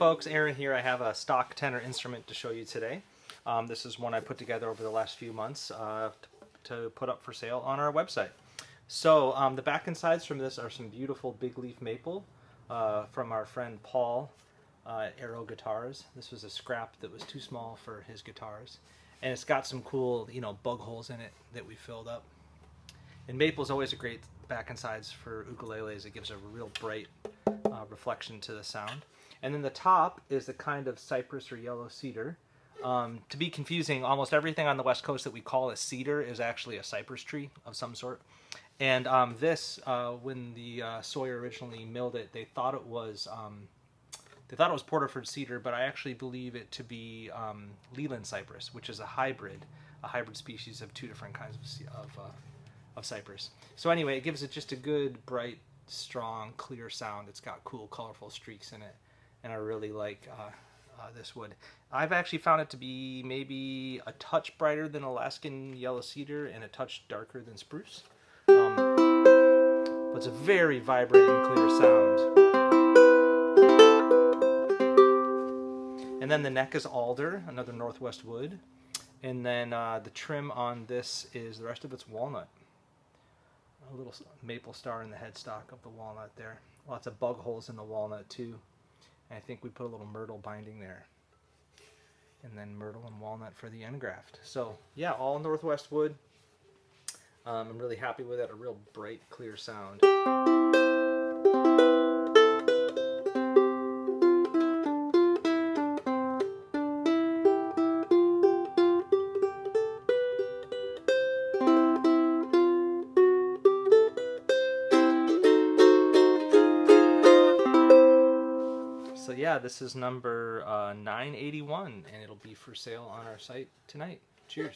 folks, Aaron here. I have a stock tenor instrument to show you today. This is one I put together over the last few months to put up for sale on our website. So the back and sides from this are some beautiful big leaf maple from our friend Paul at Aero Guitars. This was a scrap that was too small for his guitars. And it's got some cool, bug holes in it that we filled up. And maple is always a great back and sides for ukuleles. It gives a real bright reflection to the sound. And then the top is the kind of cypress or yellow cedar. To be confusing, almost everything on the West Coast that we call a cedar is actually a cypress tree of some sort. And this, when the Sawyer originally milled it, they thought it was Porterford cedar, but I actually believe it to be Leland cypress, which is a hybrid species of two different kinds of cypress. So anyway, it gives it just a good, bright, strong, clear sound. It's got cool, colorful streaks in it, and I really like this wood. I've actually found it to be maybe a touch brighter than Alaskan yellow cedar and a touch darker than spruce. But it's a very vibrant and clear sound. And then the neck is alder, another Northwest wood. And then the trim on this is, the rest of it's walnut. A little maple star in the headstock of the walnut there. Lots of bug holes in the walnut too. And I think we put a little myrtle binding there. And then myrtle and walnut for the end graft. So yeah, all Northwest wood. I'm really happy with it. A real bright, clear sound. So yeah, this is number 981, and it'll be for sale on our site tonight. Cheers.